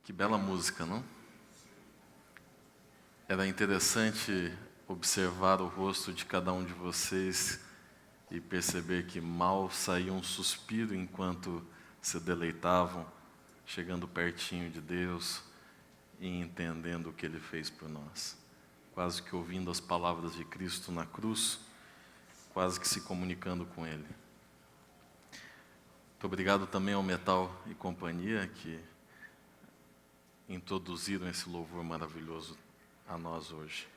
Que bela música, não? Era interessante observar o rosto de cada um de vocês e perceber que mal saía um suspiro enquanto se deleitavam, chegando pertinho de Deus e entendendo o que Ele fez por nós. Quase que ouvindo as palavras de Cristo na cruz, quase que se comunicando com Ele. Muito obrigado também ao Metal e Companhia que introduziram esse louvor maravilhoso a nós hoje.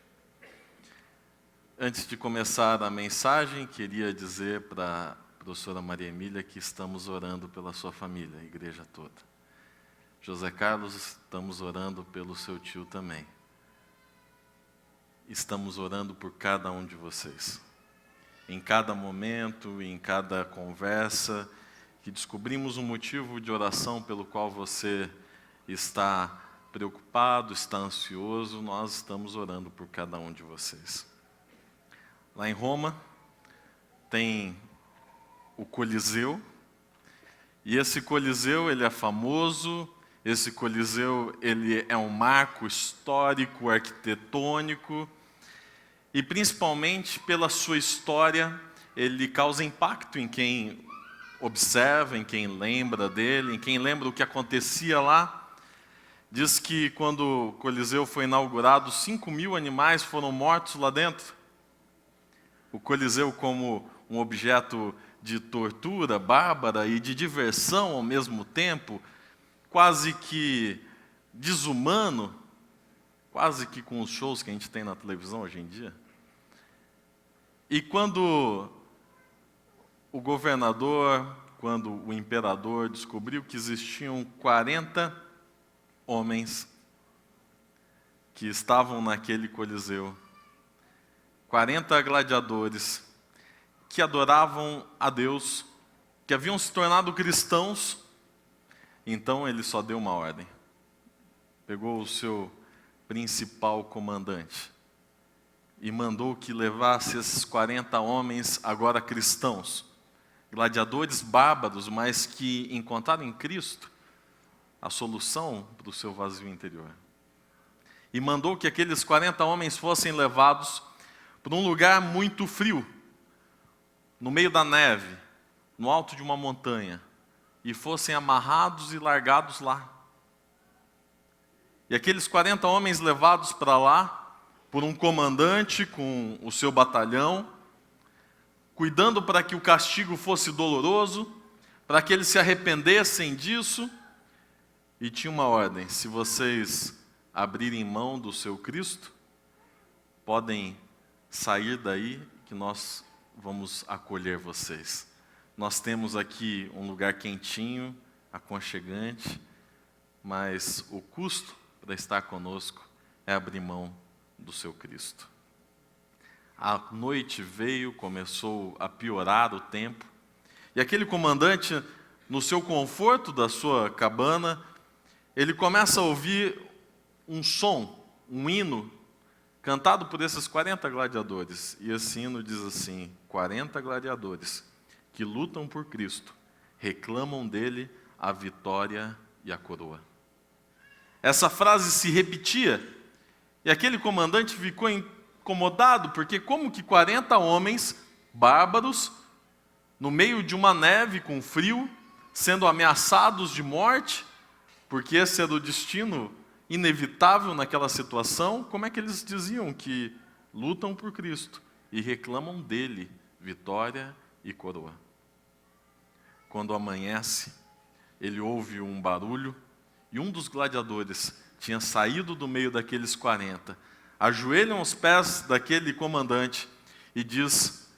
Antes de começar a mensagem, queria dizer para a professora Maria Emília que estamos orando pela sua família, a igreja toda. José Carlos, estamos orando pelo seu tio também. Estamos orando por cada um de vocês. Em cada momento, em cada conversa, que descobrimos um motivo de oração pelo qual você está preocupado, está ansioso, nós estamos orando por cada um de vocês. Lá em Roma, tem o Coliseu, e esse Coliseu, ele é famoso, esse Coliseu, ele é um marco histórico, arquitetônico, e principalmente pela sua história, ele causa impacto em quem observa, em quem lembra dele, em quem lembra o que acontecia lá. Diz que quando o Coliseu foi inaugurado, 5.000 animais foram mortos lá dentro. O Coliseu como um objeto de tortura bárbara e de diversão ao mesmo tempo, quase que desumano, quase que com os shows que a gente tem na televisão hoje em dia. E quando o governador, quando o imperador descobriu que existiam 40 homens que estavam naquele Coliseu, 40 gladiadores que adoravam a Deus, que haviam se tornado cristãos, então ele só deu uma ordem. Pegou o seu principal comandante e mandou que levasse esses 40 homens, agora cristãos, gladiadores bárbaros, mas que encontraram em Cristo a solução para o seu vazio interior. E mandou que aqueles 40 homens fossem levados para um lugar muito frio, no meio da neve, no alto de uma montanha, e fossem amarrados e largados lá. E aqueles 40 homens levados para lá, por um comandante com o seu batalhão, cuidando para que o castigo fosse doloroso, para que eles se arrependessem disso, e tinha uma ordem: se vocês abrirem mão do seu Cristo, podem sair daí que nós vamos acolher vocês. Nós temos aqui um lugar quentinho, aconchegante, mas o custo para estar conosco é abrir mão do seu Cristo. A noite veio, começou a piorar o tempo, e aquele comandante, no seu conforto da sua cabana, ele começa a ouvir um som, um hino, cantado por esses 40 gladiadores. E esse hino diz assim: 40 gladiadores que lutam por Cristo, reclamam dele a vitória e a coroa. Essa frase se repetia, e aquele comandante ficou incomodado, porque como que 40 homens bárbaros, no meio de uma neve com frio, sendo ameaçados de morte, porque esse era o destino inevitável naquela situação, como é que eles diziam que lutam por Cristo e reclamam dele vitória e coroa? Quando amanhece, ele ouve um barulho e um dos gladiadores tinha saído do meio daqueles 40, ajoelham aos pés daquele comandante e diz: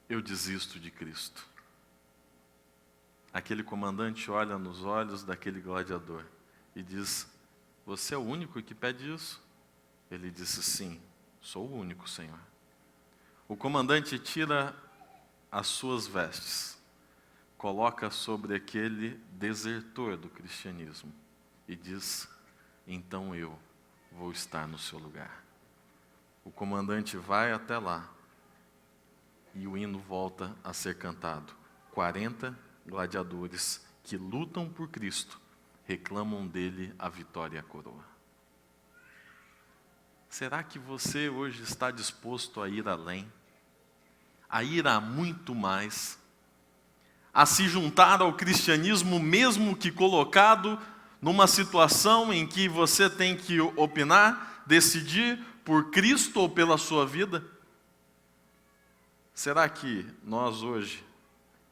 eu desisto de Cristo. Aquele comandante olha nos olhos daquele gladiador e diz: você é o único que pede isso? Ele disse: sim, sou o único, Senhor. O comandante tira as suas vestes, coloca sobre aquele desertor do cristianismo e diz: então eu vou estar no seu lugar. O comandante vai até lá e o hino volta a ser cantado. 40 gladiadores que lutam por Cristo, reclamam dele a vitória e a coroa. Será que você hoje está disposto a ir além? A ir a muito mais? A se juntar ao cristianismo, mesmo que colocado numa situação em que você tem que opinar, decidir por Cristo ou pela sua vida? Será que nós hoje,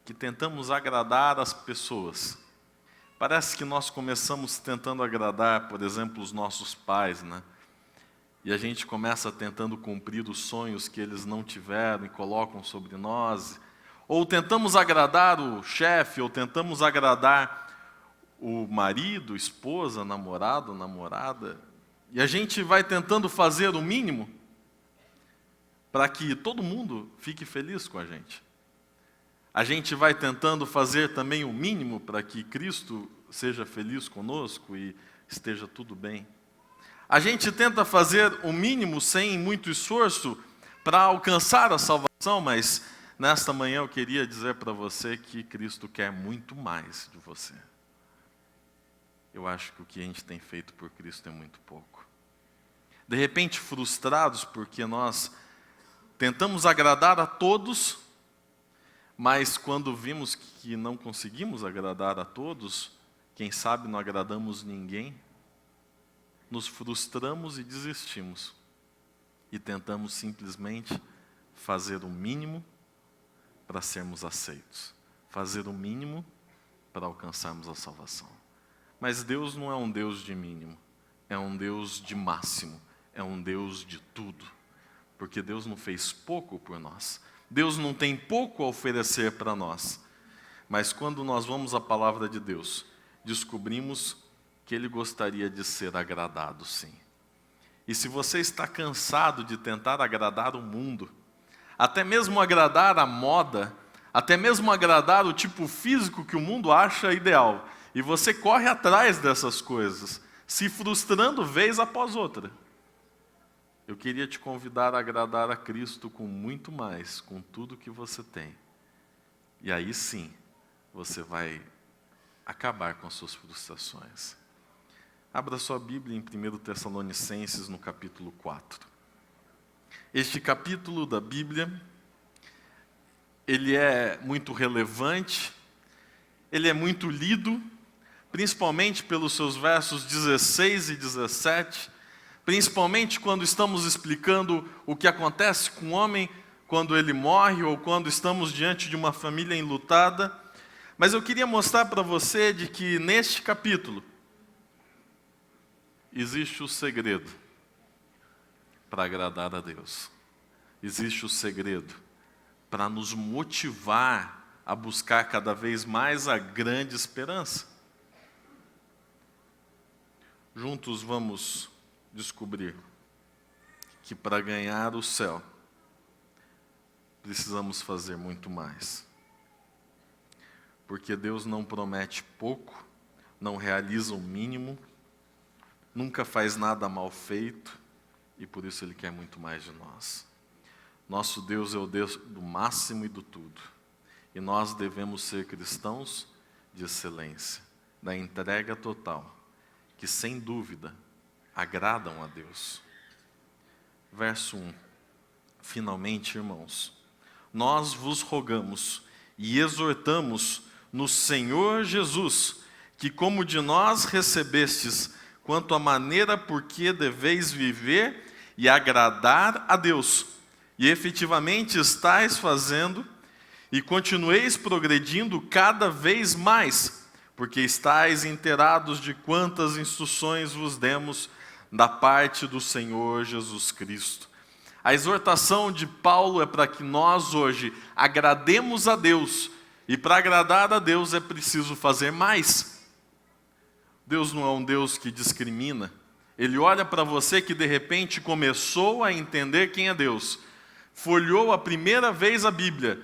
que tentamos agradar as pessoas, parece que nós começamos tentando agradar, por exemplo, os nossos pais, né? E a gente começa tentando cumprir os sonhos que eles não tiveram e colocam sobre nós. Ou tentamos agradar o chefe, ou tentamos agradar o marido, esposa, namorado, namorada. E a gente vai tentando fazer o mínimo para que todo mundo fique feliz com a gente. A gente vai tentando fazer também o mínimo para que Cristo seja feliz conosco e esteja tudo bem. A gente tenta fazer o mínimo sem muito esforço para alcançar a salvação, mas nesta manhã eu queria dizer para você que Cristo quer muito mais de você. Eu acho que o que a gente tem feito por Cristo é muito pouco. De repente frustrados porque nós tentamos agradar a todos, mas quando vimos que não conseguimos agradar a todos, quem sabe não agradamos ninguém, nos frustramos e desistimos. E tentamos simplesmente fazer o mínimo para sermos aceitos. Fazer o mínimo para alcançarmos a salvação. Mas Deus não é um Deus de mínimo. É um Deus de máximo. É um Deus de tudo. Porque Deus não fez pouco por nós. Deus não tem pouco a oferecer para nós. Mas quando nós vamos à palavra de Deus, descobrimos que Ele gostaria de ser agradado, sim. E se você está cansado de tentar agradar o mundo, até mesmo agradar a moda, até mesmo agradar o tipo físico que o mundo acha ideal, e você corre atrás dessas coisas, se frustrando vez após outra, eu queria te convidar a agradar a Cristo com muito mais, com tudo que você tem. E aí sim, você vai acabar com as suas frustrações. Abra sua Bíblia em 1 Tessalonicenses, no capítulo 4. Este capítulo da Bíblia, ele é muito relevante, ele é muito lido, principalmente pelos seus versos 16 e 17, principalmente quando estamos explicando o que acontece com o homem quando ele morre ou quando estamos diante de uma família enlutada. Mas eu queria mostrar para você de que neste capítulo existe o segredo para agradar a Deus. Existe o segredo para nos motivar a buscar cada vez mais a grande esperança. Juntos vamos descobrir que para ganhar o céu, precisamos fazer muito mais. Porque Deus não promete pouco, não realiza o mínimo, nunca faz nada mal feito, e por isso Ele quer muito mais de nós. Nosso Deus é o Deus do máximo e do tudo. E nós devemos ser cristãos de excelência, da entrega total, que sem dúvida agradam a Deus. Verso 1. Finalmente, irmãos, nós vos rogamos e exortamos no Senhor Jesus, que como de nós recebestes, quanto à maneira por que deveis viver e agradar a Deus, e efetivamente estáis fazendo, e continueis progredindo cada vez mais, porque estáis inteirados de quantas instruções vos demos da parte do Senhor Jesus Cristo. A exortação de Paulo é para que nós hoje agrademos a Deus, e para agradar a Deus é preciso fazer mais. Deus não é um Deus que discrimina. Ele olha para você que de repente começou a entender quem é Deus, folheou a primeira vez a Bíblia,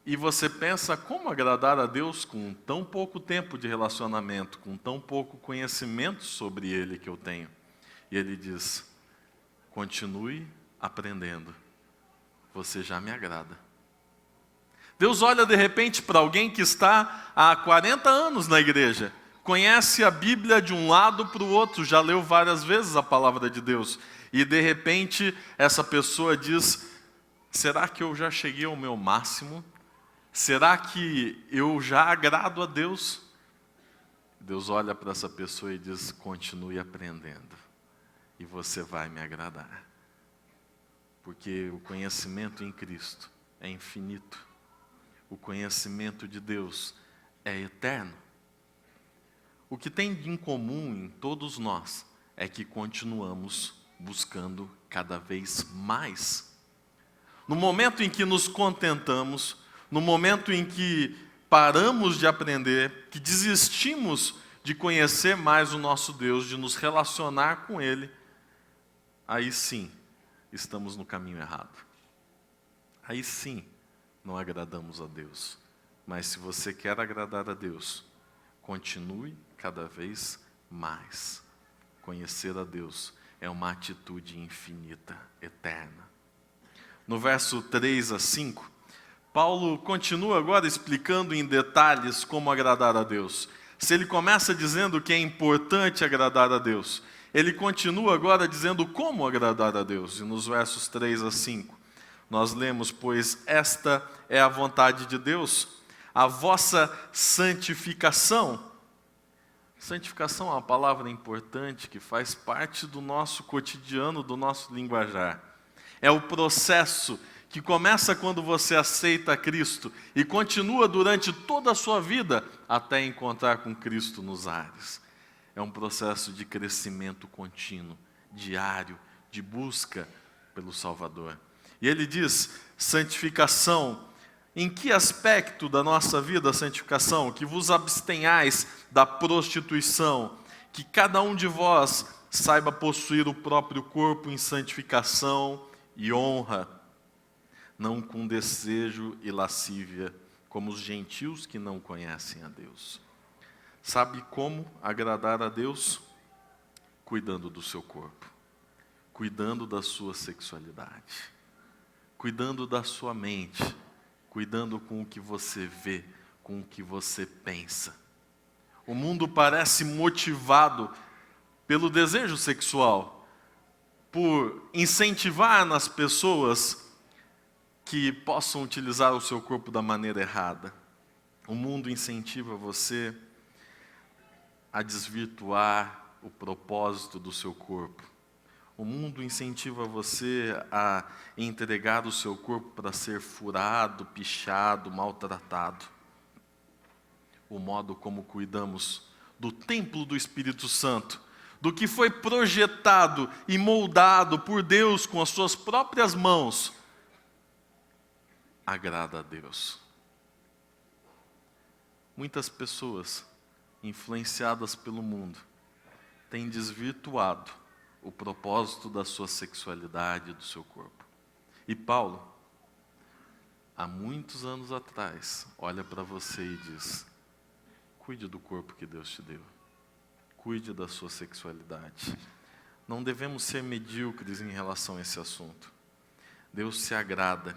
e você pensa, como agradar a Deus com tão pouco tempo de relacionamento, com tão pouco conhecimento sobre Ele que eu tenho? E Ele diz, continue aprendendo, você já me agrada. Deus olha de repente para alguém que está há 40 anos na igreja, conhece a Bíblia de um lado para o outro, já leu várias vezes a palavra de Deus, e de repente essa pessoa diz: será que eu já cheguei ao meu máximo? Será que eu já agrado a Deus? Deus olha para essa pessoa e diz: continue aprendendo, e você vai me agradar. Porque o conhecimento em Cristo é infinito. O conhecimento de Deus é eterno. O que tem em comum em todos nós é que continuamos buscando cada vez mais. No momento em que nos contentamos, no momento em que paramos de aprender, que desistimos de conhecer mais o nosso Deus, de nos relacionar com Ele, aí sim, estamos no caminho errado. Aí sim, não agradamos a Deus. Mas se você quer agradar a Deus, continue cada vez mais. Conhecer a Deus é uma atitude infinita, eterna. No verso 3 a 5, Paulo continua agora explicando em detalhes como agradar a Deus. Se ele começa dizendo que é importante agradar a Deus, ele continua agora dizendo como agradar a Deus. E nos versos 3 a 5, nós lemos: pois esta é a vontade de Deus, a vossa santificação. Santificação é uma palavra importante que faz parte do nosso cotidiano, do nosso linguajar. É o processo que começa quando você aceita Cristo e continua durante toda a sua vida até encontrar com Cristo nos ares. É um processo de crescimento contínuo, diário, de busca pelo Salvador. E ele diz: santificação. Em que aspecto da nossa vida a santificação? Que vos abstenhais da prostituição, que cada um de vós saiba possuir o próprio corpo em santificação e honra, não com desejo e lascívia, como os gentios que não conhecem a Deus. Sabe como agradar a Deus? Cuidando do seu corpo, cuidando da sua sexualidade, cuidando da sua mente, cuidando com o que você vê, com o que você pensa. O mundo parece motivado pelo desejo sexual, por incentivar nas pessoas que possam utilizar o seu corpo da maneira errada. O mundo incentiva você a desvirtuar o propósito do seu corpo. O mundo incentiva você a entregar o seu corpo para ser furado, pichado, maltratado. O modo como cuidamos do templo do Espírito Santo, do que foi projetado e moldado por Deus com as suas próprias mãos, agrada a Deus. Muitas pessoas, influenciadas pelo mundo, têm desvirtuado o propósito da sua sexualidade e do seu corpo. E Paulo, há muitos anos atrás, olha para você e diz: cuide do corpo que Deus te deu. Cuide da sua sexualidade. Não devemos ser medíocres em relação a esse assunto. Deus se agrada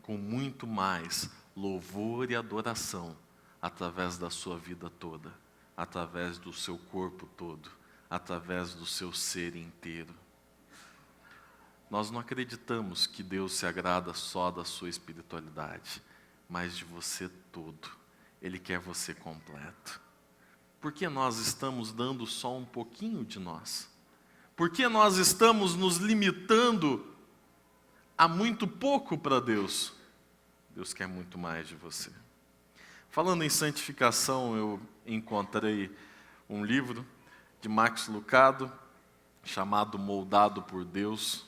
com muito mais louvor e adoração através da sua vida toda, através do seu corpo todo, através do seu ser inteiro. Nós não acreditamos que Deus se agrada só da sua espiritualidade, mas de você todo. Ele quer você completo. Por que nós estamos dando só um pouquinho de nós? Por que nós estamos nos limitando a muito pouco para Deus? Deus quer muito mais de você. Falando em santificação, eu encontrei um livro de Max Lucado, chamado Moldado por Deus.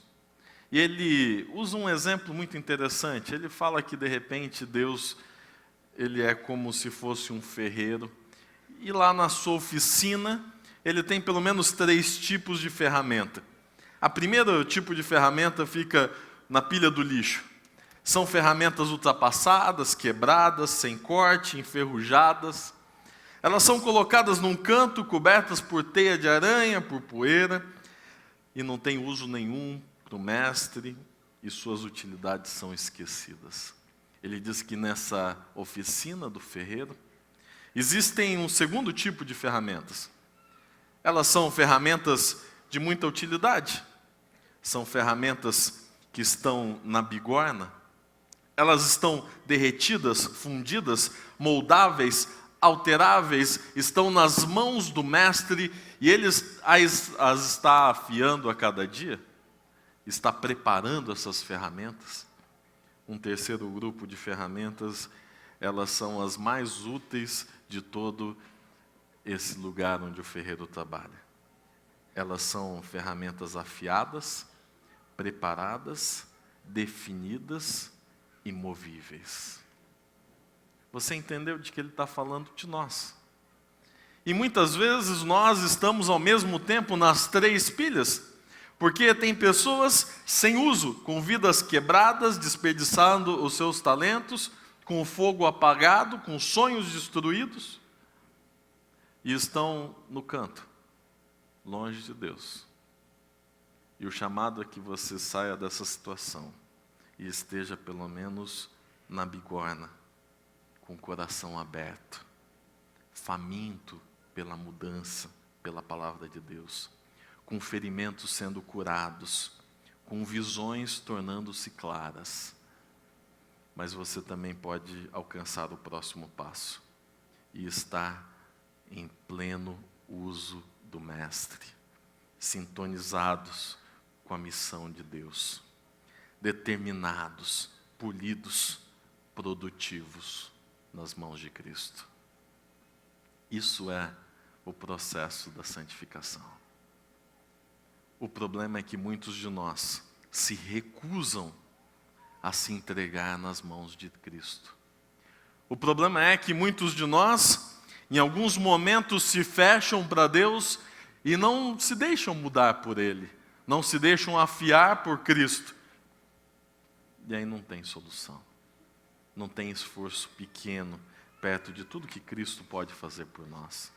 E ele usa um exemplo muito interessante. Ele fala que, de repente, Deus, ele é como se fosse um ferreiro. E lá na sua oficina, ele tem pelo menos 3 tipos de ferramenta. A primeira tipo de ferramenta fica na pilha do lixo. São ferramentas ultrapassadas, quebradas, sem corte, enferrujadas. Elas são colocadas num canto, cobertas por teia de aranha, por poeira, e não tem uso nenhum para o mestre, e suas utilidades são esquecidas. Ele diz que nessa oficina do ferreiro Existem um segundo tipo de ferramentas. Elas são ferramentas de muita utilidade. São ferramentas que estão na bigorna. Elas estão derretidas, fundidas, moldáveis, alteráveis, estão nas mãos do mestre e ele as está afiando a cada dia, está preparando essas ferramentas. Um terceiro grupo de ferramentas, elas são as mais úteis de todo esse lugar onde o ferreiro trabalha. Elas são ferramentas afiadas, preparadas, definidas e movíveis. Você entendeu de que ele está falando de nós? E muitas vezes nós estamos ao mesmo tempo nas três pilhas, porque tem pessoas sem uso, com vidas quebradas, desperdiçando os seus talentos, com o fogo apagado, com sonhos destruídos, e estão no canto, longe de Deus. E o chamado é que você saia dessa situação e esteja pelo menos na bigorna, com o coração aberto, faminto pela mudança, pela palavra de Deus, com ferimentos sendo curados, com visões tornando-se claras. Mas você também pode alcançar o próximo passo e estar em pleno uso do Mestre, sintonizados com a missão de Deus, determinados, polidos, produtivos nas mãos de Cristo. Isso é o processo da santificação. O problema é que muitos de nós se recusam a se entregar nas mãos de Cristo. O problema é que muitos de nós, em alguns momentos, se fecham para Deus e não se deixam mudar por Ele, não se deixam afiar por Cristo. E aí não tem solução, não tem esforço pequeno perto de tudo que Cristo pode fazer por nós.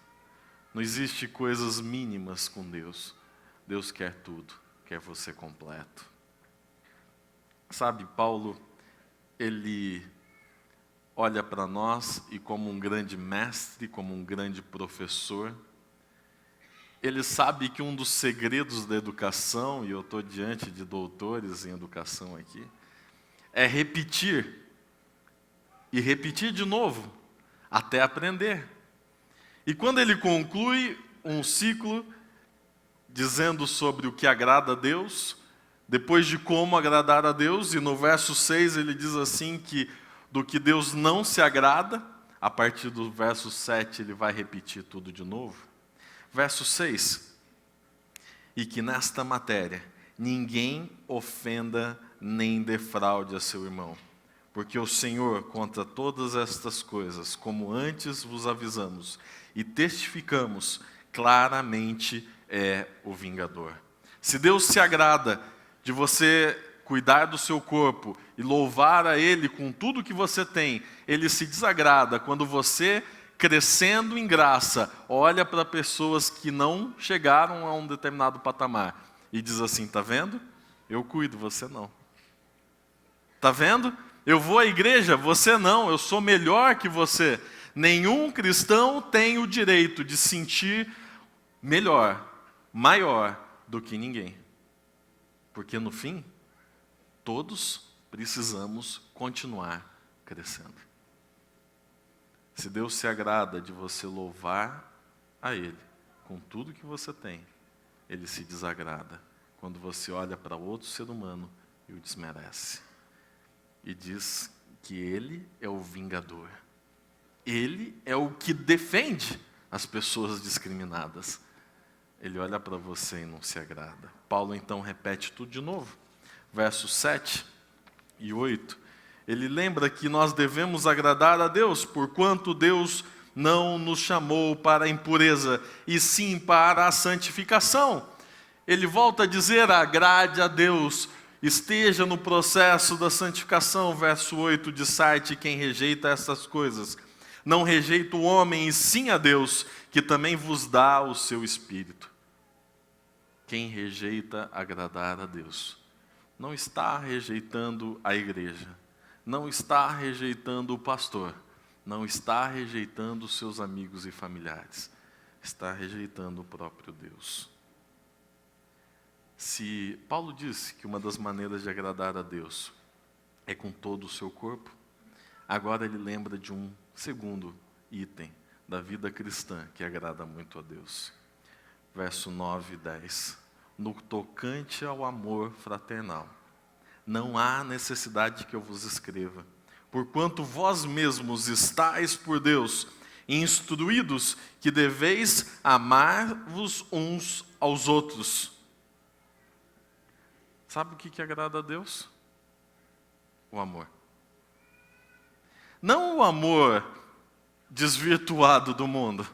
Não existe coisas mínimas com Deus. Deus quer tudo, quer você completo. Sabe, Paulo, ele olha para nós e como um grande mestre, como um grande professor, ele sabe que um dos segredos da educação, e eu estou diante de doutores em educação aqui, é repetir, e repetir de novo, até aprender. E quando ele conclui um ciclo, dizendo sobre o que agrada a Deus, depois de como agradar a Deus, e no verso 6 ele diz assim que do que Deus não se agrada, a partir do verso 7 ele vai repetir tudo de novo. Verso 6, e que nesta matéria ninguém ofenda nem defraude a seu irmão, porque o Senhor, contra todas estas coisas, como antes vos avisamos e testificamos, claramente é o vingador. Se Deus se agrada de você cuidar do seu corpo e louvar a Ele com tudo que você tem, Ele se desagrada quando você, crescendo em graça, olha para pessoas que não chegaram a um determinado patamar e diz assim: tá vendo? Eu cuido, você não. Tá vendo? Eu vou à igreja, você não, eu sou melhor que você. Nenhum cristão tem o direito de sentir melhor, maior do que ninguém. Porque no fim, todos precisamos continuar crescendo. Se Deus se agrada de você louvar a Ele com tudo que você tem, Ele se desagrada quando você olha para outro ser humano e o desmerece. E diz que Ele é o vingador. Ele é o que defende as pessoas discriminadas. Ele olha para você e não se agrada. Paulo então repete tudo de novo. Versos 7 e 8. Ele lembra que nós devemos agradar a Deus, porquanto Deus não nos chamou para a impureza, e sim para a santificação. Ele volta a dizer: agrade a Deus, esteja no processo da santificação. Verso 8 de Sarte: quem rejeita essas coisas, não rejeita o homem, e sim a Deus, que também vos dá o seu Espírito. Quem rejeita agradar a Deus, não está rejeitando a igreja, não está rejeitando o pastor, não está rejeitando os seus amigos e familiares, está rejeitando o próprio Deus. Se Paulo disse que uma das maneiras de agradar a Deus é com todo o seu corpo, agora ele lembra de um segundo item da vida cristã que agrada muito a Deus. Verso 9 e 10. No tocante ao amor fraternal, não há necessidade que eu vos escreva, porquanto vós mesmos estáis por Deus instruídos que deveis amar-vos uns aos outros. Sabe o que agrada a Deus? O amor. Não o amor desvirtuado do mundo.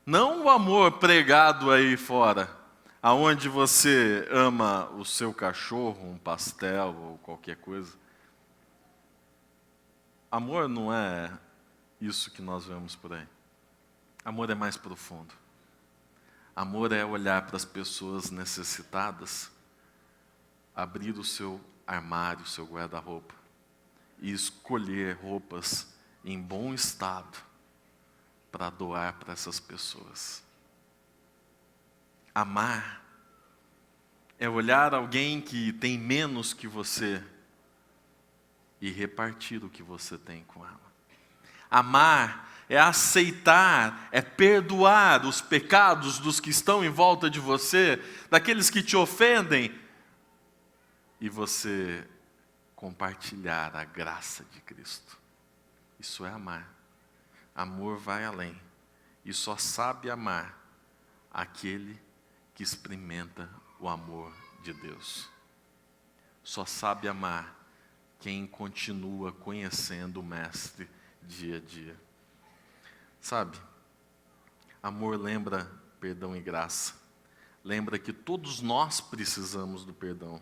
Não o amor pregado aí fora, aonde você ama o seu cachorro, um pastel ou qualquer coisa. Amor não é isso que nós vemos por aí. Amor é mais profundo. Amor é olhar para as pessoas necessitadas, abrir o seu armário, o seu guarda-roupa e escolher roupas em bom estado para doar para essas pessoas. Amar é olhar alguém que tem menos que você e repartir o que você tem com ela. Amar é aceitar, é perdoar os pecados dos que estão em volta de você, daqueles que te ofendem, e você compartilhar a graça de Cristo. Isso é amar. Amor vai além. E só sabe amar aquele que experimenta o amor de Deus. Só sabe amar quem continua conhecendo o Mestre dia a dia. Sabe, amor lembra perdão e graça. Lembra que todos nós precisamos do perdão.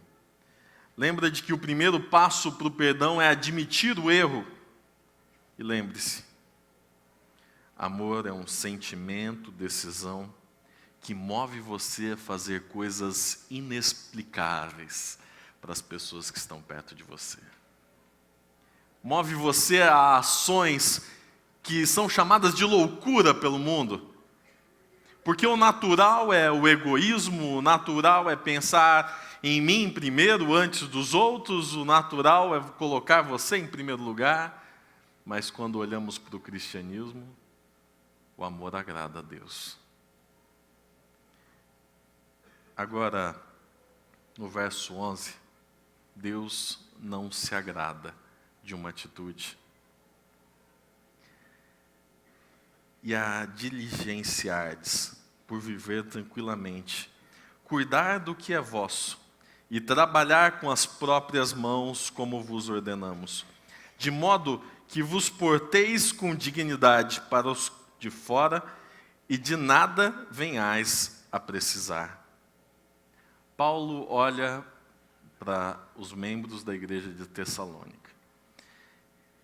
Lembra de que o primeiro passo para o perdão é admitir o erro. E lembre-se, amor é um sentimento, decisão, que move você a fazer coisas inexplicáveis para as pessoas que estão perto de você. Move você a ações que são chamadas de loucura pelo mundo. Porque o natural é o egoísmo, o natural é pensar em mim primeiro, antes dos outros, o natural é colocar você em primeiro lugar. Mas quando olhamos para o cristianismo, o amor agrada a Deus. Agora, no verso 11, Deus não se agrada de uma atitude. E a diligenciardes por viver tranquilamente, cuidar do que é vosso, e trabalhar com as próprias mãos, como vos ordenamos, de modo que vos porteis com dignidade para os de fora, e de nada venhais a precisar. Paulo olha para os membros da igreja de Tessalônica.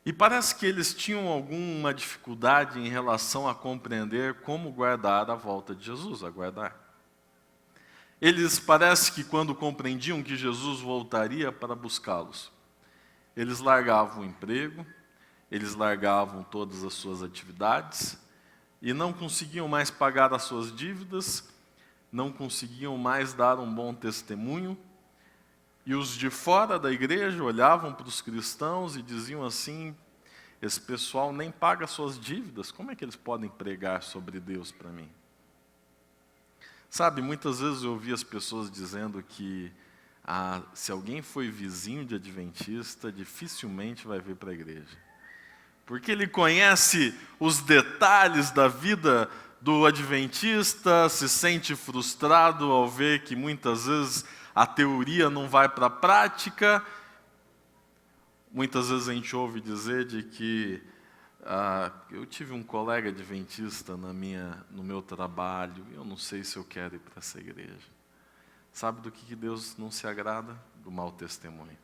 E parece que eles tinham alguma dificuldade em relação a compreender como guardar a volta de Jesus, aguardar. Eles parece que quando compreendiam que Jesus voltaria para buscá-los, eles largavam o emprego, eles largavam todas as suas atividades e não conseguiam mais pagar as suas dívidas, não conseguiam mais dar um bom testemunho. E os de fora da igreja olhavam para os cristãos e diziam assim: esse pessoal nem paga suas dívidas, como é que eles podem pregar sobre Deus para mim? Sabe, muitas vezes eu ouvi as pessoas dizendo que se alguém foi vizinho de adventista, dificilmente vai vir para a igreja. Porque ele conhece os detalhes da vida do adventista, se sente frustrado ao ver que muitas vezes a teoria não vai para a prática. Muitas vezes a gente ouve dizer de que eu tive um colega adventista no meu trabalho, eu não sei se eu quero ir para essa igreja. Sabe do que Deus não se agrada? Do mau testemunho.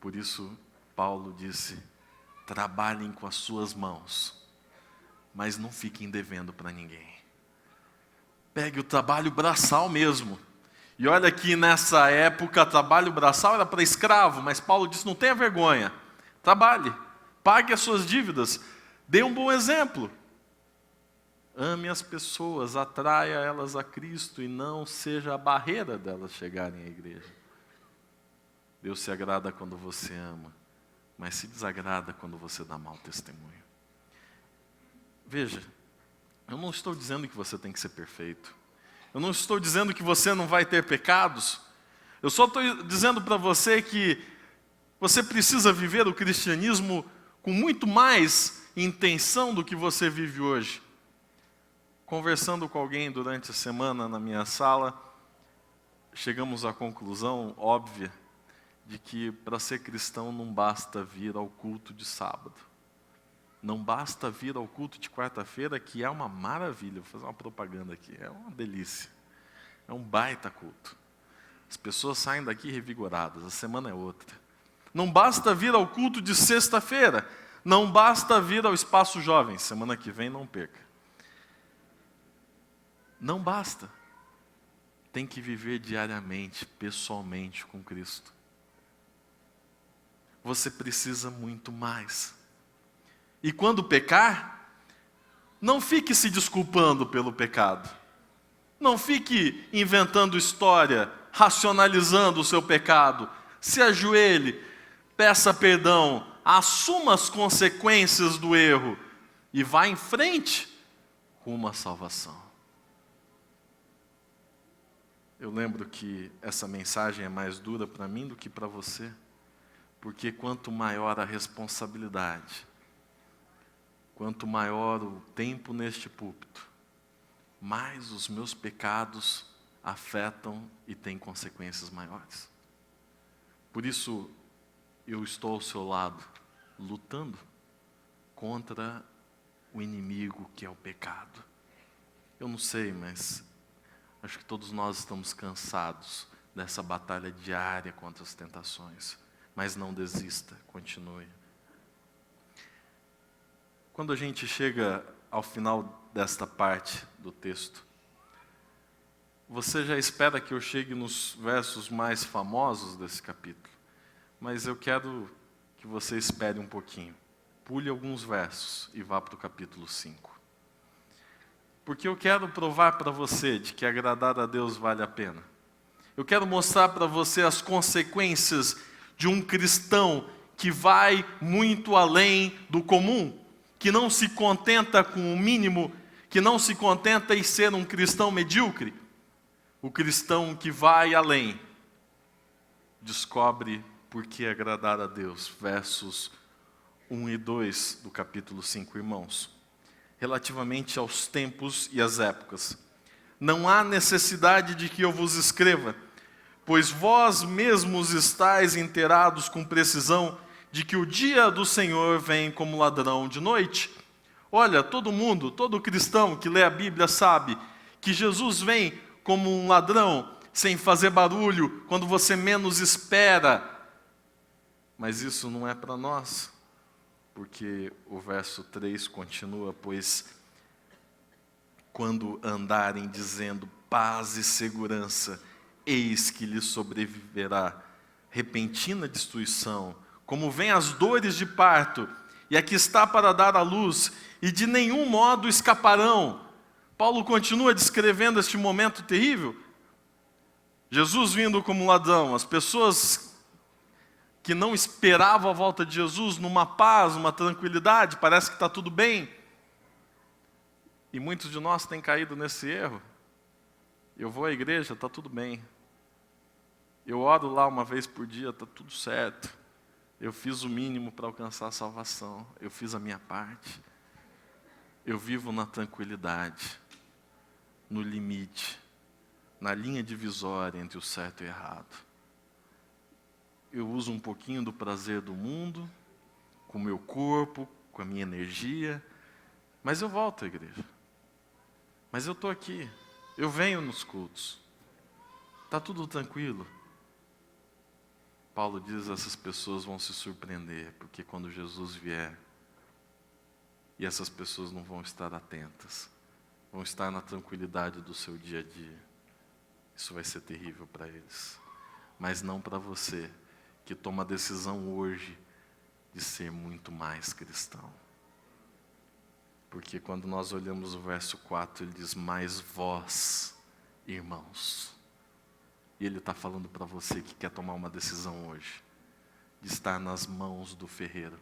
Por isso, Paulo disse: trabalhem com as suas mãos, mas não fiquem devendo para ninguém. Pegue o trabalho braçal mesmo. E olha que nessa época, trabalho braçal era para escravo, mas Paulo disse: não tenha vergonha, trabalhe, Pague as suas dívidas. Dê um bom exemplo. Ame as pessoas, atraia elas a Cristo e não seja a barreira delas chegarem à igreja. Deus se agrada quando você ama, mas se desagrada quando você dá mau testemunho. Veja, eu não estou dizendo que você tem que ser perfeito. Eu não estou dizendo que você não vai ter pecados. Eu só estou dizendo para você que você precisa viver o cristianismo com muito mais intenção do que você vive hoje. Conversando com alguém durante a semana na minha sala, chegamos à conclusão óbvia de que para ser cristão não basta vir ao culto de sábado. Não basta vir ao culto de quarta-feira, que é uma maravilha. Vou fazer uma propaganda aqui, é uma delícia. É um baita culto. As pessoas saem daqui revigoradas, a semana é outra. Não basta vir ao culto de sexta-feira. Não basta vir ao Espaço Jovem, semana que vem não perca. Não basta. Tem que viver diariamente, pessoalmente com Cristo. Você precisa muito mais. E quando pecar, não fique se desculpando pelo pecado. Não fique inventando história, racionalizando o seu pecado. Se ajoelhe, peça perdão, assuma as consequências do erro e vá em frente rumo à salvação. Eu lembro que essa mensagem é mais dura para mim do que para você, porque quanto maior a responsabilidade, quanto maior o tempo neste púlpito, mais os meus pecados afetam e têm consequências maiores. Por isso, eu estou ao seu lado, lutando contra o inimigo que é o pecado. Eu não sei, mas acho que todos nós estamos cansados dessa batalha diária contra as tentações. Mas não desista, continue. Quando a gente chega ao final desta parte do texto, você já espera que eu chegue nos versos mais famosos desse capítulo. Mas eu quero que você espere um pouquinho. Pule alguns versos e vá para o capítulo 5. Porque eu quero provar para você de que agradar a Deus vale a pena. Eu quero mostrar para você as consequências de um cristão que vai muito além do comum, que não se contenta com o mínimo, que não se contenta em ser um cristão medíocre. O cristão que vai além descobre por que agradar a Deus. Versos 1 e 2 do capítulo 5, irmãos. Relativamente aos tempos e às épocas. Não há necessidade de que eu vos escreva, pois vós mesmos estáis inteirados com precisão de que o dia do Senhor vem como ladrão de noite. Olha, todo mundo, todo cristão que lê a Bíblia sabe que Jesus vem como um ladrão, sem fazer barulho, quando você menos espera. Mas isso não é para nós. Porque o verso 3 continua, pois quando andarem dizendo paz e segurança, eis que lhes sobreviverá repentina destruição, como vem as dores de parto, e aqui está para dar à luz, e de nenhum modo escaparão. Paulo continua descrevendo este momento terrível. Jesus vindo como ladrão, as pessoas que não esperavam a volta de Jesus numa paz, numa tranquilidade, parece que está tudo bem. E muitos de nós têm caído nesse erro. Eu vou à igreja, está tudo bem. Eu oro lá uma vez por dia, está tudo certo. Eu fiz o mínimo para alcançar a salvação. Eu fiz a minha parte. Eu vivo na tranquilidade, no limite, na linha divisória entre o certo e o errado. Eu uso um pouquinho do prazer do mundo, com o meu corpo, com a minha energia, mas eu volto à igreja. Mas eu estou aqui, eu venho nos cultos. Está tudo tranquilo. Paulo diz que essas pessoas vão se surpreender, porque quando Jesus vier, e essas pessoas não vão estar atentas, vão estar na tranquilidade do seu dia a dia. Isso vai ser terrível para eles, mas não para você, que toma a decisão hoje de ser muito mais cristão. Porque quando nós olhamos o verso 4, ele diz, mas vós, irmãos. E ele está falando para você que quer tomar uma decisão hoje, de estar nas mãos do ferreiro,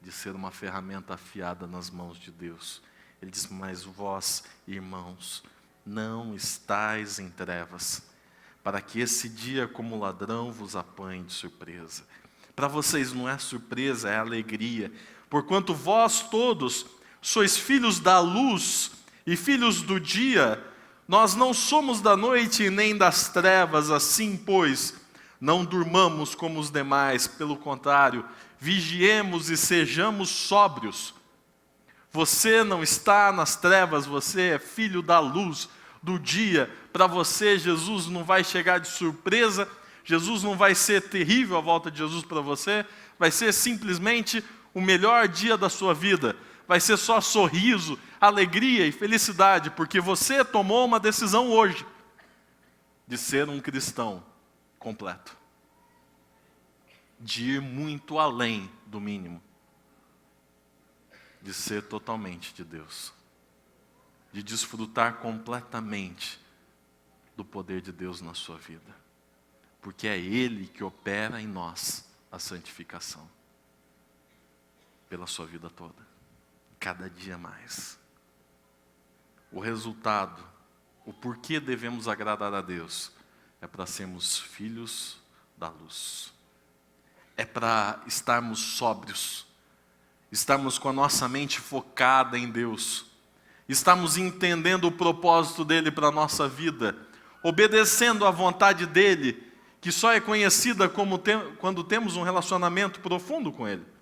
de ser uma ferramenta afiada nas mãos de Deus. Ele diz, mas vós, irmãos, não estais em trevas, para que esse dia como ladrão vos apanhe de surpresa. Para vocês não é surpresa, é alegria, porquanto vós todos sois filhos da luz e filhos do dia. Nós não somos da noite nem das trevas, assim, pois, não durmamos como os demais, pelo contrário, vigiemos e sejamos sóbrios. Você não está nas trevas, você é filho da luz, do dia. Para você, Jesus não vai chegar de surpresa, Jesus não vai ser terrível a volta de Jesus para você, vai ser simplesmente o melhor dia da sua vida. Vai ser só sorriso, alegria e felicidade, porque você tomou uma decisão hoje de ser um cristão completo, de ir muito além do mínimo, de ser totalmente de Deus, de desfrutar completamente do poder de Deus na sua vida, porque é Ele que opera em nós a santificação, pela sua vida toda. Cada dia mais. O resultado, o porquê devemos agradar a Deus, é para sermos filhos da luz. É para estarmos sóbrios, estarmos com a nossa mente focada em Deus, estarmos entendendo o propósito dEle para a nossa vida, obedecendo à vontade dEle, que só é conhecida quando temos um relacionamento profundo com Ele.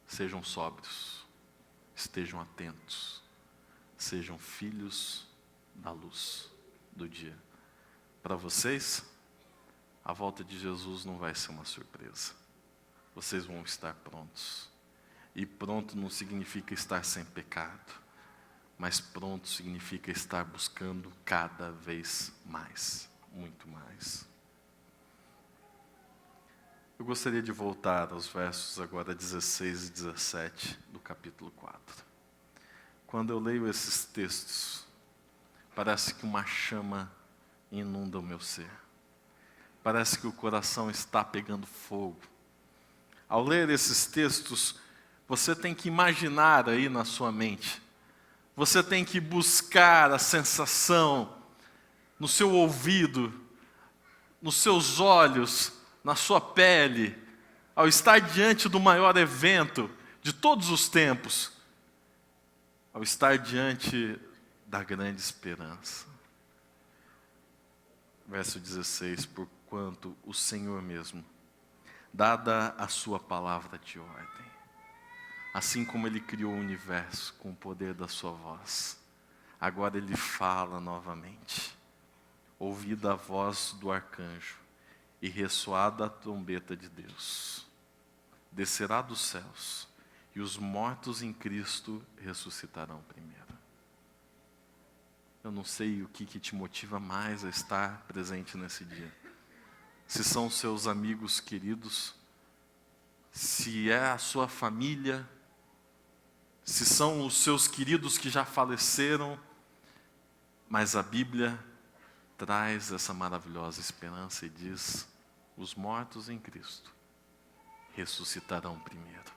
Sejam sóbrios, estejam atentos, sejam filhos da luz do dia. Para vocês, a volta de Jesus não vai ser uma surpresa. Vocês vão estar prontos. E pronto não significa estar sem pecado, mas pronto significa estar buscando cada vez mais, muito mais. Eu gostaria de voltar aos versos agora 16 e 17 do capítulo 4. Quando eu leio esses textos, parece que uma chama inunda o meu ser. Parece que o coração está pegando fogo. Ao ler esses textos, você tem que imaginar aí na sua mente. Você tem que buscar a sensação no seu ouvido, nos seus olhos, na sua pele, ao estar diante do maior evento de todos os tempos, ao estar diante da grande esperança. Verso 16, porquanto o Senhor mesmo, dada a sua palavra de ordem, assim como Ele criou o universo com o poder da sua voz, agora Ele fala novamente, ouvida a voz do arcanjo, e ressoada a trombeta de Deus, descerá dos céus, e os mortos em Cristo ressuscitarão primeiro. Eu não sei o que te motiva mais a estar presente nesse dia. Se são seus amigos queridos, se é a sua família, se são os seus queridos que já faleceram, mas a Bíblia traz essa maravilhosa esperança e diz: os mortos em Cristo ressuscitarão primeiro.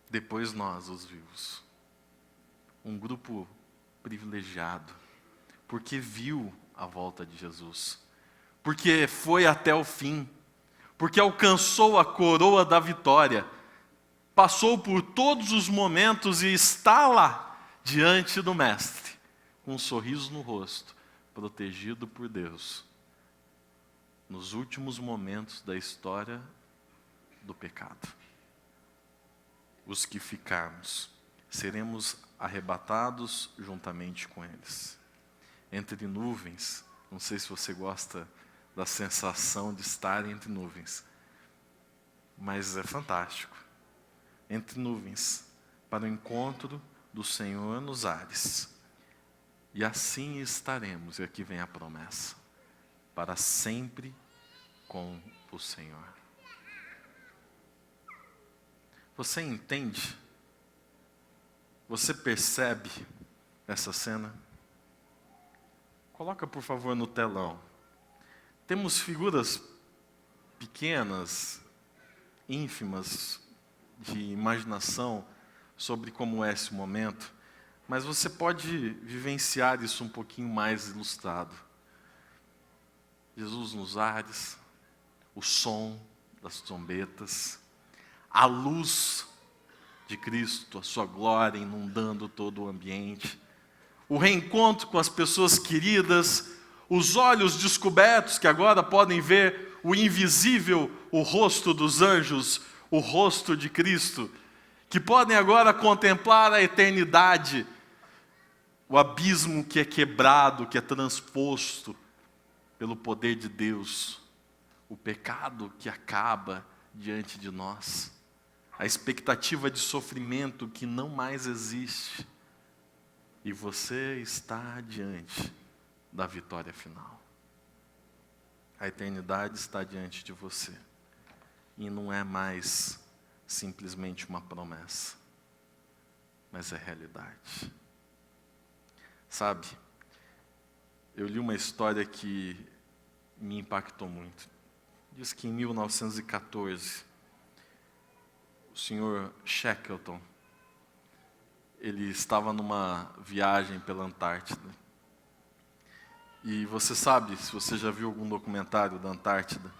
Depois nós, os vivos. Um grupo privilegiado, porque viu a volta de Jesus, porque foi até o fim, porque alcançou a coroa da vitória, passou por todos os momentos e está lá, diante do Mestre, com um sorriso no rosto, protegido por Deus, nos últimos momentos da história do pecado. Os que ficarmos, seremos arrebatados juntamente com eles. Entre nuvens, não sei se você gosta da sensação de estar entre nuvens, mas é fantástico. Entre nuvens, para o encontro do Senhor nos ares. E assim estaremos, e aqui vem a promessa, para sempre com o Senhor. Você entende? Você percebe essa cena? Coloca, por favor, no telão. Temos figuras pequenas, ínfimas, de imaginação sobre como é esse momento, mas você pode vivenciar isso um pouquinho mais ilustrado. Jesus nos ares, o som das trombetas, a luz de Cristo, a sua glória inundando todo o ambiente, o reencontro com as pessoas queridas, os olhos descobertos que agora podem ver o invisível, o rosto dos anjos, o rosto de Cristo, que podem agora contemplar a eternidade, o abismo que é quebrado, que é transposto pelo poder de Deus, o pecado que acaba diante de nós, a expectativa de sofrimento que não mais existe, e você está diante da vitória final. A eternidade está diante de você, e não é mais simplesmente uma promessa, mas é realidade. Sabe, eu li uma história que me impactou muito. Diz que em 1914, o senhor Shackleton, ele estava numa viagem pela Antártida. E você sabe, se você já viu algum documentário da Antártida,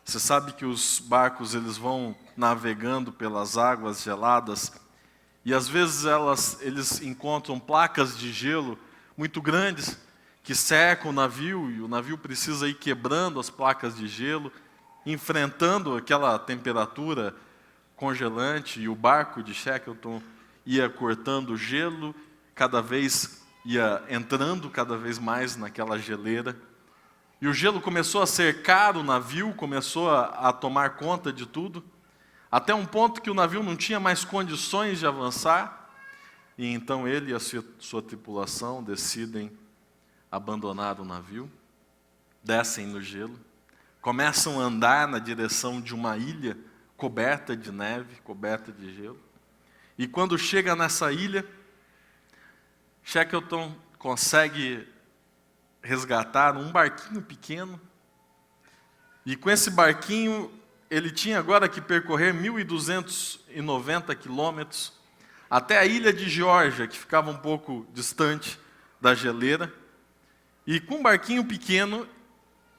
você sabe que os barcos eles vão navegando pelas águas geladas e às vezes eles encontram placas de gelo muito grandes que cercam o navio e o navio precisa ir quebrando as placas de gelo, enfrentando aquela temperatura congelante, e o barco de Shackleton ia cortando o gelo, cada vez ia entrando cada vez mais naquela geleira. E o gelo começou a cercar o navio, começou a tomar conta de tudo, até um ponto que o navio não tinha mais condições de avançar, e então ele e a sua tripulação decidem abandonar o navio, descem no gelo, começam a andar na direção de uma ilha coberta de neve, coberta de gelo. E quando chega nessa ilha, Shackleton consegue resgatar um barquinho pequeno. E com esse barquinho, ele tinha agora que percorrer 1.290 quilômetros até a ilha de Geórgia, que ficava um pouco distante da geleira. E com um barquinho pequeno,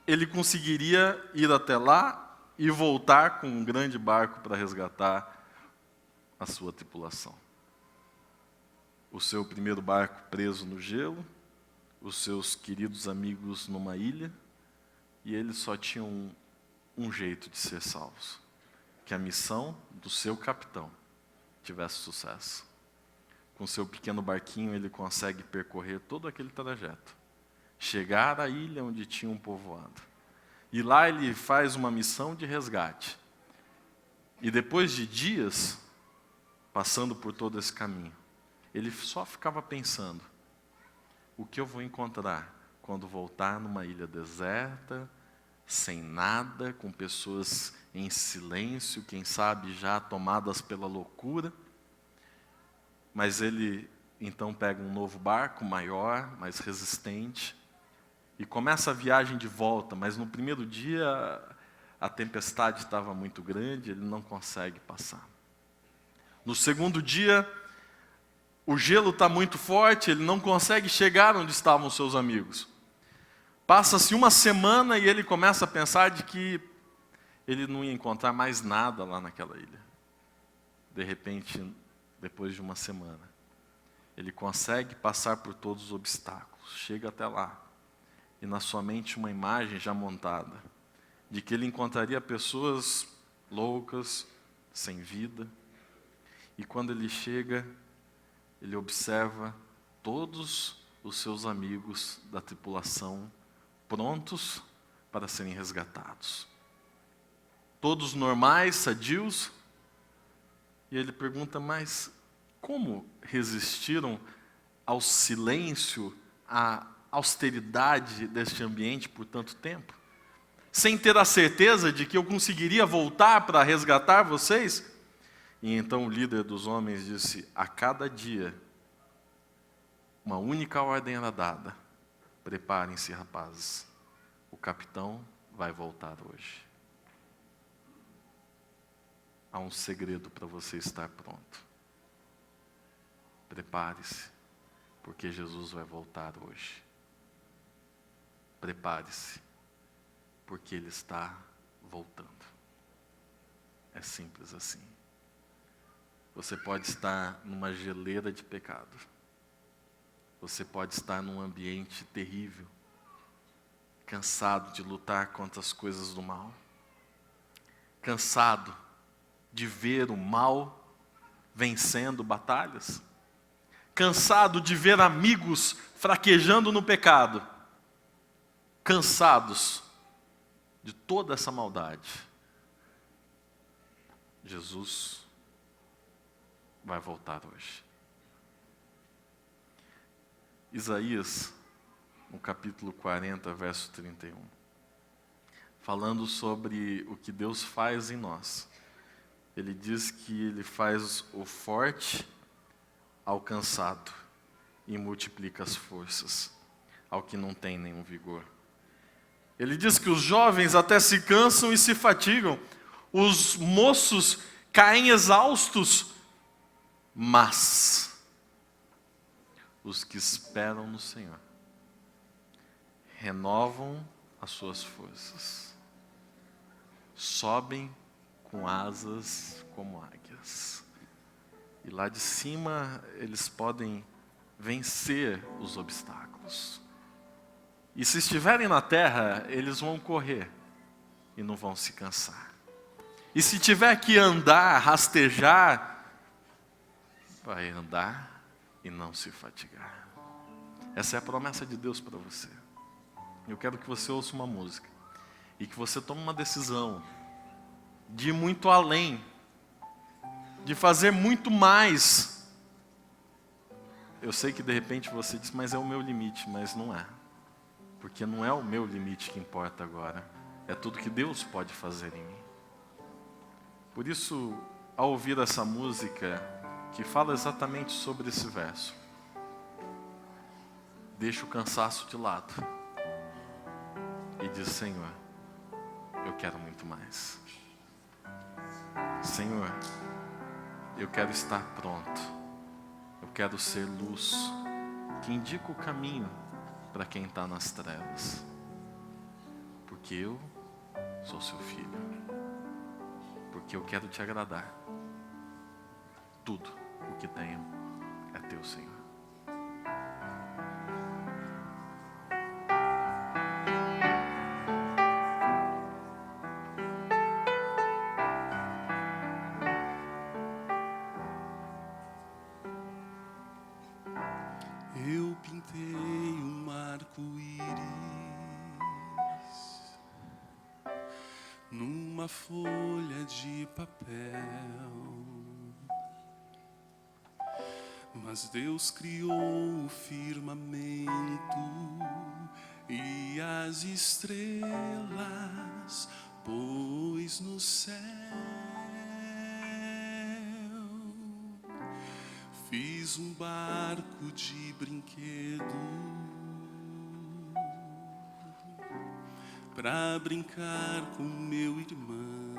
ele conseguiria ir até lá e voltar com um grande barco para resgatar a sua tripulação. O seu primeiro barco preso no gelo, os seus queridos amigos numa ilha, e eles só tinham um jeito de ser salvos: que a missão do seu capitão tivesse sucesso. Com seu pequeno barquinho ele consegue percorrer todo aquele trajeto, chegar à ilha onde tinha um povoado. E lá ele faz uma missão de resgate. E depois de dias, passando por todo esse caminho, ele só ficava pensando: o que eu vou encontrar quando voltar numa ilha deserta, sem nada, com pessoas em silêncio, quem sabe já tomadas pela loucura? Mas ele então pega um novo barco, maior, mais resistente, e começa a viagem de volta, mas no primeiro dia a tempestade estava muito grande, ele não consegue passar. No segundo dia, o gelo está muito forte, ele não consegue chegar onde estavam seus amigos. Passa-se uma semana e ele começa a pensar de que ele não ia encontrar mais nada lá naquela ilha. De repente, depois de uma semana, ele consegue passar por todos os obstáculos, chega até lá, e na sua mente uma imagem já montada, de que ele encontraria pessoas loucas, sem vida, e quando ele chega, ele observa todos os seus amigos da tripulação prontos para serem resgatados. Todos normais, sadios, e ele pergunta: mas como resistiram ao silêncio, à austeridade deste ambiente por tanto tempo? Sem ter a certeza de que eu conseguiria voltar para resgatar vocês? E então o líder dos homens disse: a cada dia, uma única ordem era dada: preparem-se, rapazes, o capitão vai voltar hoje. Há um segredo para você estar pronto. Prepare-se, porque Jesus vai voltar hoje. Prepare-se, porque Ele está voltando. É simples assim. Você pode estar numa geleira de pecado. Você pode estar num ambiente terrível, cansado de lutar contra as coisas do mal, cansado de ver o mal vencendo batalhas, cansado de ver amigos fraquejando no pecado, cansados de toda essa maldade. Jesus vai voltar hoje. Isaías, no capítulo 40, verso 31, falando sobre o que Deus faz em nós. Ele diz que Ele faz o forte ao cansado e multiplica as forças ao que não tem nenhum vigor. Ele diz que os jovens até se cansam e se fatigam, os moços caem exaustos, mas os que esperam no Senhor renovam as suas forças, sobem com asas como águias. E lá de cima eles podem vencer os obstáculos. E se estiverem na terra, eles vão correr e não vão se cansar. E se tiver que andar, rastejar, vai andar e não se fatigar. Essa é a promessa de Deus para você. Eu quero que você ouça uma música e que você tome uma decisão de ir muito além, de fazer muito mais. Eu sei que de repente você diz: mas é o meu limite. Mas não é, porque não é o meu limite que importa agora, é tudo que Deus pode fazer em mim. Por isso, ao ouvir essa música que fala exatamente sobre esse verso, deixa o cansaço de lado e diz: Senhor, eu quero muito mais. Senhor, eu quero estar pronto. Eu quero ser luz que indica o caminho para quem está nas trevas. Porque eu sou seu filho. Porque eu quero te agradar. Tudo o que tenho é teu, Senhor. Eu pintei um arco-íris numa folha de papel, mas Deus criou o firmamento e as estrelas pôs no céu. Fiz um barco de brinquedo pra brincar com meu irmão,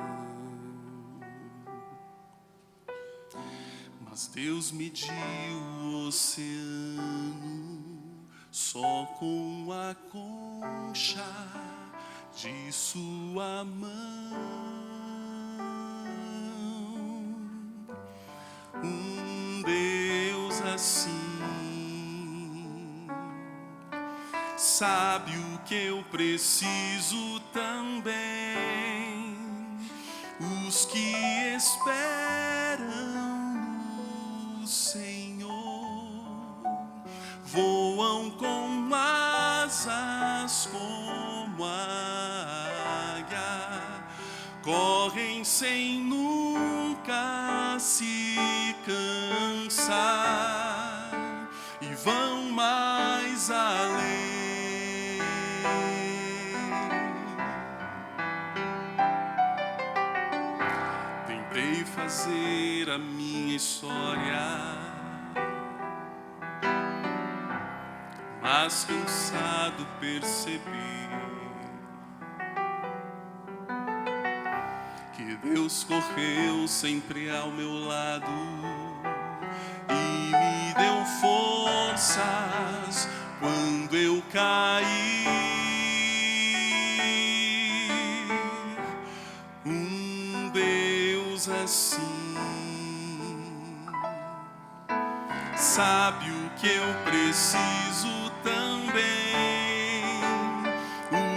mas Deus mediu o oceano só com a concha de sua mão. Assim sabe o que eu preciso também. Os que esperam no Senhor voam com asas como a águia, correm sem nunca se cansar e vão mais além. Tentei fazer refazer a minha história, mas cansado percebi que Deus correu sempre ao meu lado e me deu forças quando eu caí. Um Deus assim sabe o que eu preciso também.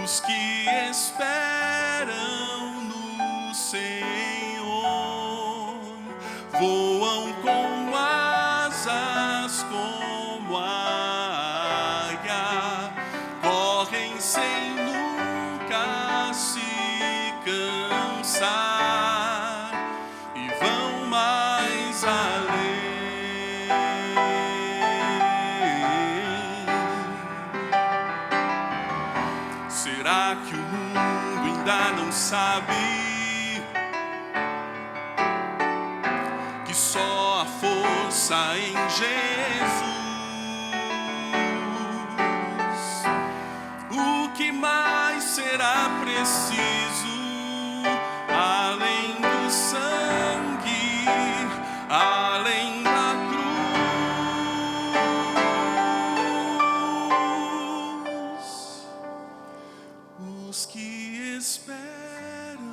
Os que esperam no Senhor voam com asas como a águia, correm sem nunca se cansar e vão mais além. Será que o mundo ainda não sabe que só a força em Jesus? O que mais será preciso além do sangue, além da cruz? Os que esperam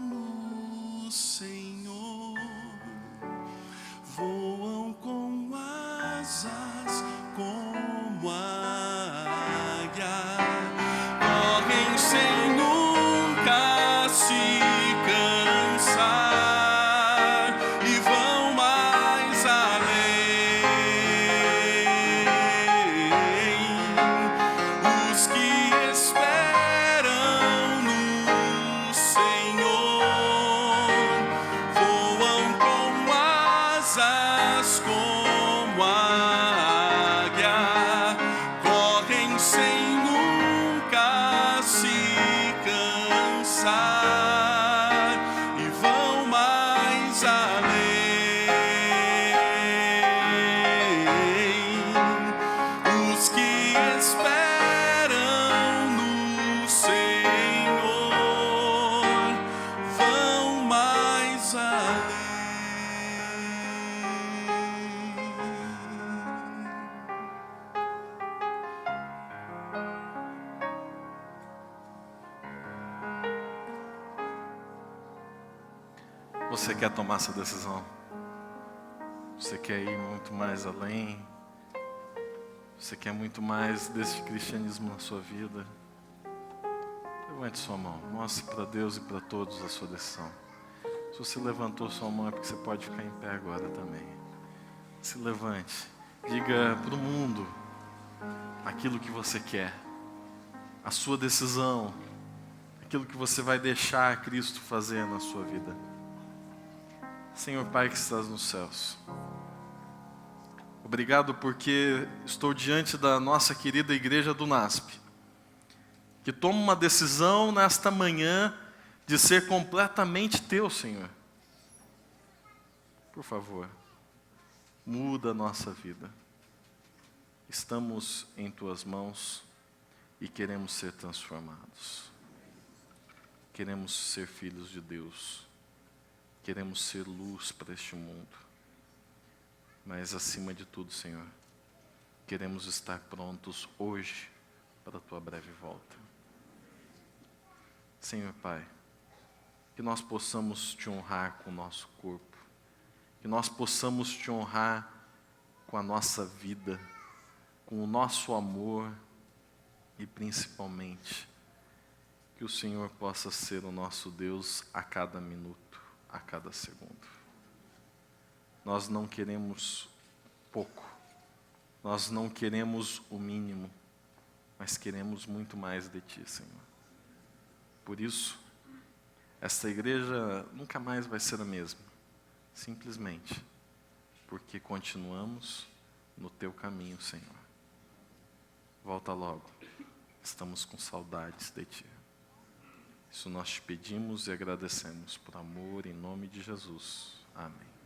no Senhor voam com asas como a águia, correm sem nunca se cansar e vão mais além. Os que esperam no Senhor voam com asas como a águia, correm sem nunca se cansar e vão mais além. Os que esperam no Senhor vão mais além. Você quer tomar essa decisão? Você quer ir muito mais além? Você quer muito mais desse cristianismo na sua vida? Levante sua mão, mostre para Deus e para todos a sua decisão. Se você levantou sua mão é porque você pode ficar em pé agora também. Se levante, diga para o mundo aquilo que você quer, a sua decisão, aquilo que você vai deixar Cristo fazer na sua vida. Senhor Pai que estás nos céus, obrigado porque estou diante da nossa querida igreja do NASP, que toma uma decisão nesta manhã de ser completamente Teu, Senhor. Por favor, muda a nossa vida. Estamos em Tuas mãos e queremos ser transformados. Queremos ser filhos de Deus. Queremos ser luz para este mundo. Mas acima de tudo, Senhor, queremos estar prontos hoje para a Tua breve volta. Senhor Pai, que nós possamos Te honrar com o nosso corpo, que nós possamos Te honrar com a nossa vida, com o nosso amor e principalmente que o Senhor possa ser o nosso Deus a cada minuto, a cada segundo. Nós não queremos pouco, nós não queremos o mínimo, mas queremos muito mais de Ti, Senhor. Por isso, esta igreja nunca mais vai ser a mesma, simplesmente porque continuamos no Teu caminho, Senhor. Volta logo, estamos com saudades de Ti. Isso nós Te pedimos e agradecemos por amor, em nome de Jesus. Amém.